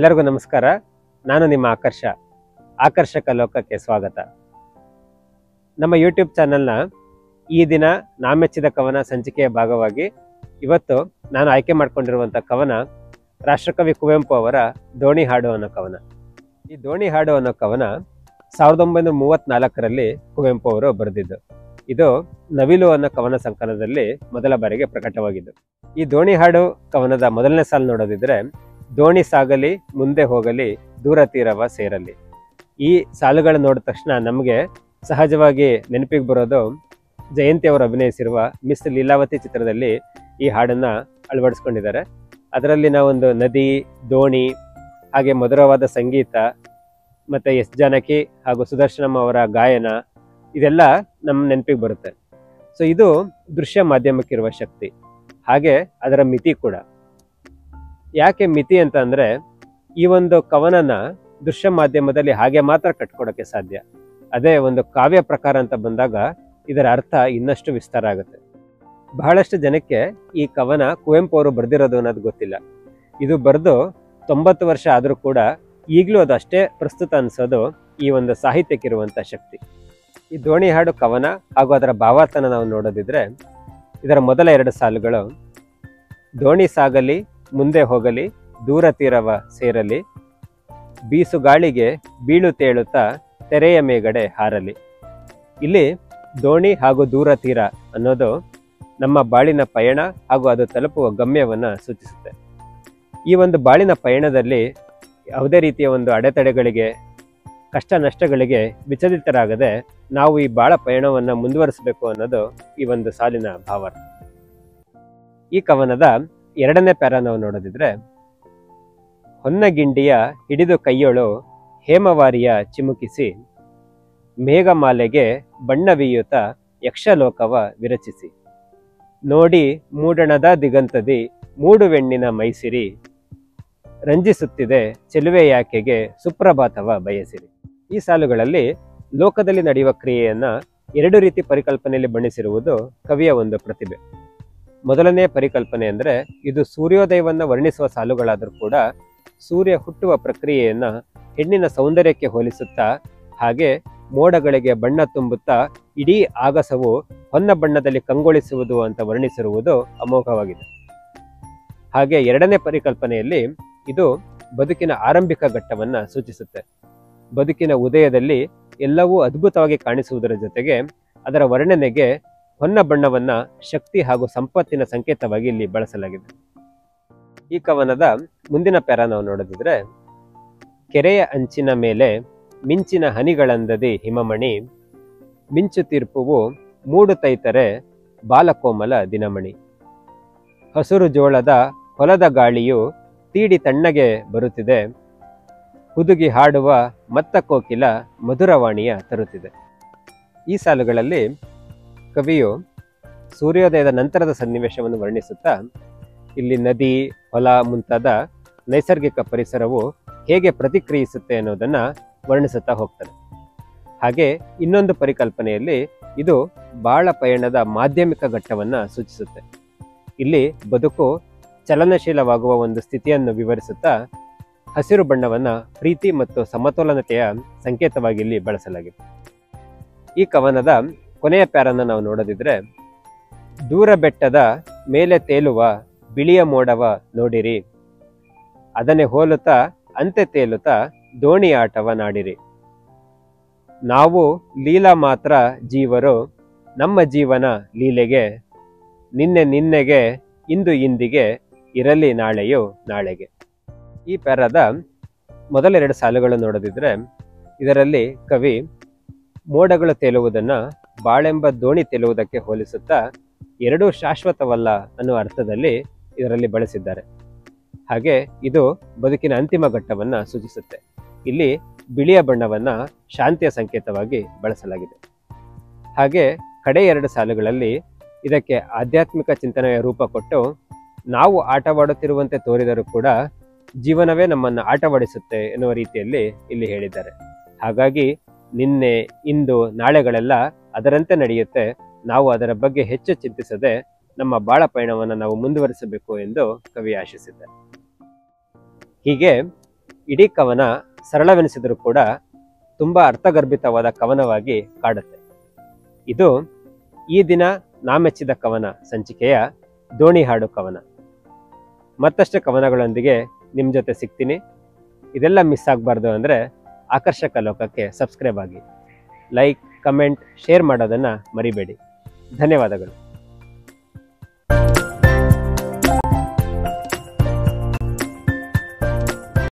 ಎಲ್ಲರಿಗೂ ನಮಸ್ಕಾರ. ನಾನು ನಿಮ್ಮ ಆಕರ್ಷಕ ಲೋಕಕ್ಕೆ ಸ್ವಾಗತ. ನಮ್ಮ ಯೂಟ್ಯೂಬ್ ಚಾನೆಲ್ನ ಈ ದಿನ ನಾಮೆಚ್ಚಿದ ಕವನ ಸಂಚಿಕೆಯ ಭಾಗವಾಗಿ ಇವತ್ತು ನಾನು ಆಯ್ಕೆ ಮಾಡಿಕೊಂಡಿರುವಂಥ ಕವನ ರಾಷ್ಟ್ರಕವಿ ಕುವೆಂಪು ಅವರ ದೋಣಿ ಹಾಡು ಅನ್ನೋ ಕವನ. ಈ ದೋಣಿ ಹಾಡು ಅನ್ನೋ ಕವನ 1934ರಲ್ಲಿ ಕುವೆಂಪು ಅವರು ಬರೆದಿದ್ದು. ಇದು ನವಿಲು ಅನ್ನೋ ಕವನ ಸಂಕಲನದಲ್ಲಿ ಮೊದಲ ಬಾರಿಗೆ ಪ್ರಕಟವಾಗಿದ್ದು. ಈ ದೋಣಿ ಹಾಡು ಕವನದ ಮೊದಲನೇ ಸಾಲು ನೋಡೋದಿದ್ರೆ, ದೋಣಿ ಸಾಗಲಿ ಮುಂದೆ ಹೋಗಲಿ ದೂರ ತೀರವ ಸೇರಲಿ. ಈ ಸಾಲುಗಳು ನೋಡಿದ ತಕ್ಷಣ ನಮಗೆ ಸಹಜವಾಗಿ ನೆನಪಿಗೆ ಬರೋದು ಜಯಂತಿ ಅವರು ಅಭಿನಯಿಸಿರುವ ಮಿಸ್ ಲೀಲಾವತಿ ಚಿತ್ರದಲ್ಲಿ ಈ ಹಾಡನ್ನು ಅಳವಡಿಸ್ಕೊಂಡಿದ್ದಾರೆ. ಅದರಲ್ಲಿ ನಾವೊಂದು ನದಿ, ದೋಣಿ, ಹಾಗೆ ಮಧುರವಾದ ಸಂಗೀತ, ಮತ್ತು ಎಸ್ ಜಾನಕಿ ಹಾಗೂ ಸುದರ್ಶನಂ ಅವರ ಗಾಯನ, ಇದೆಲ್ಲ ನಮ್ಮ ನೆನಪಿಗೆ ಬರುತ್ತೆ. ಸೊ ಇದು ದೃಶ್ಯ ಮಾಧ್ಯಮಕ್ಕಿರುವ ಶಕ್ತಿ, ಹಾಗೆ ಅದರ ಮಿತಿ ಕೂಡ. ಯಾಕೆ ಮಿತಿ ಅಂತ ಅಂದರೆ, ಈ ಒಂದು ಕವನನ ದೃಶ್ಯ ಮಾಧ್ಯಮದಲ್ಲಿ ಹಾಗೆ ಮಾತ್ರ ಕಟ್ಕೊಡೋಕ್ಕೆ ಸಾಧ್ಯ. ಅದೇ ಒಂದು ಕಾವ್ಯ ಪ್ರಕಾರ ಅಂತ ಬಂದಾಗ ಇದರ ಅರ್ಥ ಇನ್ನಷ್ಟು ವಿಸ್ತಾರ ಆಗುತ್ತೆ. ಬಹಳಷ್ಟು ಜನಕ್ಕೆ ಈ ಕವನ ಕುವೆಂಪು ಅವರು ಬರೆದಿರೋದು ಅನ್ನೋದು ಗೊತ್ತಿಲ್ಲ. ಇದು ಬರೆದು 90 ವರ್ಷ ಆದರೂ ಕೂಡ ಈಗಲೂ ಅದು ಅಷ್ಟೇ ಪ್ರಸ್ತುತ ಅನಿಸೋದು ಈ ಒಂದು ಸಾಹಿತ್ಯಕ್ಕಿರುವಂಥ ಶಕ್ತಿ. ಈ ದೋಣಿ ಹಾಡು ಕವನ ಹಾಗೂ ಅದರ ಭಾವಾರ್ಥನ ನಾವು ನೋಡೋದಿದ್ರೆ, ಇದರ ಮೊದಲ 2 ಸಾಲುಗಳು, ದೋಣಿ ಸಾಗಲಿ ಮುಂದೆ ಹೋಗಲಿ ದೂರ ತೀರವ ಸೇರಲಿ, ಬೀಸುಗಾಳಿಗೆ ಬೀಳು ತೇಳುತ್ತಾ ತೆರೆಯ ಮೇಗಡೆ ಹಾರಲಿ. ಇಲ್ಲಿ ದೋಣಿ ಹಾಗೂ ದೂರ ತೀರ ಅನ್ನೋದು ನಮ್ಮ ಬಾಳಿನ ಪಯಣ ಹಾಗೂ ಅದು ತಲುಪುವ ಗಮ್ಯವನ್ನು ಸೂಚಿಸುತ್ತೆ. ಈ ಒಂದು ಬಾಳಿನ ಪಯಣದಲ್ಲಿ ಯಾವುದೇ ರೀತಿಯ ಒಂದು ಅಡೆತಡೆಗಳಿಗೆ, ಕಷ್ಟ ನಷ್ಟಗಳಿಗೆ ವಿಚಲಿತರಾಗದೆ ನಾವು ಈ ಬಾಳ ಪಯಣವನ್ನು ಮುಂದುವರಿಸಬೇಕು ಅನ್ನೋದು ಈ ಒಂದು ಸಾಲಿನ ಭಾವಾರ್ಥ. ಈ ಕವನದ 2ನೇ ಪ್ಯಾರ ನಾವು ನೋಡೋದಿದ್ರೆ, ಹೊನ್ನಗಿಂಡಿಯ ಹಿಡಿದು ಕೈಯೊಳು ಹೇಮವಾರಿಯ ಚಿಮುಕಿಸಿ, ಮೇಘಮಾಲೆಗೆ ಬಣ್ಣವೀಯುತ ಯಕ್ಷಲೋಕವ ವಿರಚಿಸಿ, ನೋಡಿ ಮೂಡಣದ ದಿಗಂತದಿ ಮೂಡುವೆಣ್ಣಿನ ಮೈಸಿರಿ, ರಂಜಿಸುತ್ತಿದೆ ಚೆಲುವೆ ಯಾಕೆಗೆ ಸುಪ್ರಭಾತವ ಬಯಸಿರಿ. ಈ ಸಾಲುಗಳಲ್ಲಿ ಲೋಕದಲ್ಲಿ ನಡೆಯುವ ಕ್ರಿಯೆಯನ್ನ 2 ರೀತಿ ಪರಿಕಲ್ಪನೆಯಲ್ಲಿ ಬಣ್ಣಿಸಿರುವುದು ಕವಿಯ ಒಂದು ಪ್ರತಿಭೆ. ಮೊದಲನೇ ಪರಿಕಲ್ಪನೆ ಅಂದರೆ, ಇದು ಸೂರ್ಯೋದಯವನ್ನು ವರ್ಣಿಸುವ ಸಾಲುಗಳಾದರೂ ಕೂಡ ಸೂರ್ಯ ಹುಟ್ಟುವ ಪ್ರಕ್ರಿಯೆಯನ್ನ ಹೆಣ್ಣಿನ ಸೌಂದರ್ಯಕ್ಕೆ ಹೋಲಿಸುತ್ತಾ, ಹಾಗೆ ಮೋಡಗಳಿಗೆ ಬಣ್ಣ ತುಂಬುತ್ತಾ ಇಡೀ ಆಗಸವು ಹೊನ್ನ ಬಣ್ಣದಲ್ಲಿ ಕಂಗೊಳಿಸುವುದು ಅಂತ ವರ್ಣಿಸಿರುವುದು ಅಮೋಘವಾಗಿದೆ. ಹಾಗೆ 2ನೇ ಪರಿಕಲ್ಪನೆಯಲ್ಲಿ ಇದು ಬದುಕಿನ ಆರಂಭಿಕ ಘಟ್ಟವನ್ನ ಸೂಚಿಸುತ್ತೆ. ಬದುಕಿನ ಉದಯದಲ್ಲಿ ಎಲ್ಲವೂ ಅದ್ಭುತವಾಗಿ ಕಾಣಿಸುವುದರ ಜೊತೆಗೆ ಅದರ ವರ್ಣನೆಗೆ ಹೊನ್ನ ಬಣ್ಣವನ್ನ ಶಕ್ತಿ ಹಾಗೂ ಸಂಪತ್ತಿನ ಸಂಕೇತವಾಗಿ ಇಲ್ಲಿ ಬಳಸಲಾಗಿದೆ. ಈ ಕವನದ ಮುಂದಿನ ಪ್ಯಾರ ನಾವು ನೋಡೋದಿದ್ರೆ, ಕೆರೆಯ ಅಂಚಿನ ಮೇಲೆ ಮಿಂಚಿನ ಹನಿಗಳಂದದಿ ಹಿಮಮಣಿ, ಮಿಂಚು ತೀರ್ಪುವು ಮೂಡುತ್ತೈತರೆ ಬಾಲಕೋಮಲ ದಿನಮಣಿ, ಹಸುರು ಜೋಳದ ಹೊಲದ ಗಾಳಿಯು ತೀಡಿ ತಣ್ಣಗೆ ಬರುತ್ತಿದೆ, ಹುದುಗಿ ಹಾಡುವ ಮತ್ತ ಕೋಕಿಲ ಮಧುರವಾಣಿಯ ತರುತ್ತಿದೆ. ಈ ಸಾಲುಗಳಲ್ಲಿ ಕವಿಯು ಸೂರ್ಯೋದಯದ ನಂತರದ ಸನ್ನಿವೇಶವನ್ನು ವರ್ಣಿಸುತ್ತಾ, ಇಲ್ಲಿ ನದಿ, ಹೊಲ ಮುಂತಾದ ನೈಸರ್ಗಿಕ ಪರಿಸರವು ಹೇಗೆ ಪ್ರತಿಕ್ರಿಯಿಸುತ್ತೆ ಅನ್ನೋದನ್ನ ವರ್ಣಿಸುತ್ತಾ ಹೋಗ್ತಾರೆ. ಹಾಗೆ ಇನ್ನೊಂದು ಪರಿಕಲ್ಪನೆಯಲ್ಲಿ ಇದು ಬಾಳ ಪಯಣದ ಮಾಧ್ಯಮಿಕ ಘಟ್ಟವನ್ನ ಸೂಚಿಸುತ್ತೆ. ಇಲ್ಲಿ ಬದುಕು ಚಲನಶೀಲವಾಗುವ ಒಂದು ಸ್ಥಿತಿಯನ್ನು ವಿವರಿಸುತ್ತಾ ಹಸಿರು ಬಣ್ಣವನ್ನ ಪ್ರೀತಿ ಮತ್ತು ಸಮತೋಲನತೆಯ ಸಂಕೇತವಾಗಿ ಇಲ್ಲಿ ಬಳಸಲಾಗಿದೆ. ಈ ಕವನದ ಕೊನೆಯ ಪ್ಯಾರನ್ನು ನಾವು ನೋಡೋದಿದ್ರೆ, ದೂರ ಬೆಟ್ಟದ ಮೇಲೆ ತೇಲುವ ಬಿಳಿಯ ಮೋಡವ ನೋಡಿರಿ, ಅದನ್ನೇ ಹೋಲುತ್ತಾ ಅಂತೆ ತೇಲುತ್ತಾ ದೋಣಿ ಆಟವ ನಾಡಿರಿ, ನಾವು ಲೀಲಾ ಮಾತ್ರ ಜೀವರು ನಮ್ಮ ಜೀವನ ಲೀಲೆಗೆ, ನಿನ್ನೆಗೆ ಇಂದು ಇಂದಿಗೆ ಇರಲಿ ನಾಳೆಯೋ ನಾಳೆಗೆ. ಈ ಪ್ಯಾರದ ಮೊದಲ 2 ಸಾಲುಗಳು ನೋಡೋದಿದ್ರೆ, ಇದರಲ್ಲಿ ಕವಿ ಮೋಡಗಳು ತೇಲುವುದನ್ನ ಬಾಳೆಂಬ ದೋಣಿ ತೇಲುವುದಕ್ಕೆ ಹೋಲಿಸುತ್ತಾ 2 ಶಾಶ್ವತವಲ್ಲ ಅನ್ನುವ ಅರ್ಥದಲ್ಲಿ ಇದರಲ್ಲಿ ಬಳಸಿದ್ದಾರೆ. ಹಾಗೆ ಇದು ಬದುಕಿನ ಅಂತಿಮ ಘಟ್ಟವನ್ನ ಸೂಚಿಸುತ್ತೆ. ಇಲ್ಲಿ ಬಿಳಿಯ ಬಣ್ಣವನ್ನ ಶಾಂತಿಯ ಸಂಕೇತವಾಗಿ ಬಳಸಲಾಗಿದೆ. ಹಾಗೆ ಕಡೆ 2 ಸಾಲುಗಳಲ್ಲಿ ಇದಕ್ಕೆ ಆಧ್ಯಾತ್ಮಿಕ ಚಿಂತನೆಯ ರೂಪ ಕೊಟ್ಟು, ನಾವು ಆಟವಾಡುತ್ತಿರುವಂತೆ ತೋರಿದರೂ ಕೂಡ ಜೀವನವೇ ನಮ್ಮನ್ನು ಆಟವಾಡಿಸುತ್ತೆ ಎನ್ನುವ ರೀತಿಯಲ್ಲಿ ಇಲ್ಲಿ ಹೇಳಿದ್ದಾರೆ. ಹಾಗಾಗಿ ನಿನ್ನೆ, ಇಂದು, ನಾಳೆಗಳೆಲ್ಲ ಅದರಂತೆ ನಡೆಯುತ್ತೆ, ನಾವು ಅದರ ಬಗ್ಗೆ ಹೆಚ್ಚು ಚಿಂತಿಸದೆ ನಮ್ಮ ಬಾಳ ಪಯಣವನ್ನು ನಾವು ಮುಂದುವರಿಸಬೇಕು ಎಂದು ಕವಿ ಆಶಿಸಿದ್ದಾರೆ. ಹೀಗೆ ಇಡೀ ಕವನ ಸರಳವೆನಿಸಿದರೂ ಕೂಡ ತುಂಬ ಅರ್ಥಗರ್ಭಿತವಾದ ಕವನವಾಗಿ ಕಾಡುತ್ತೆ. ಇದು ಈ ದಿನ ನಾ ಮೆಚ್ಚಿದ ಕವನ ಸಂಚಿಕೆಯ ದೋಣಿ ಹಾಡು ಕವನ. ಮತ್ತಷ್ಟು ಕವನಗಳೊಂದಿಗೆ ನಿಮ್ಮ ಜೊತೆ ಸಿಗ್ತೀನಿ. ಇದೆಲ್ಲ ಮಿಸ್ ಆಗಬಾರ್ದು ಅಂದರೆ ಆಕರ್ಷಕ ಲೋಕಕ್ಕೆ ಸಬ್ಸ್ಕ್ರೈಬ್ ಆಗಿ. ಲೈಕ್, ಕಮೆಂಟ್, ಶೇರ್ ಮಾಡೋದನ್ನು ಮರಿಬೇಡಿ. ಧನ್ಯವಾದಗಳು.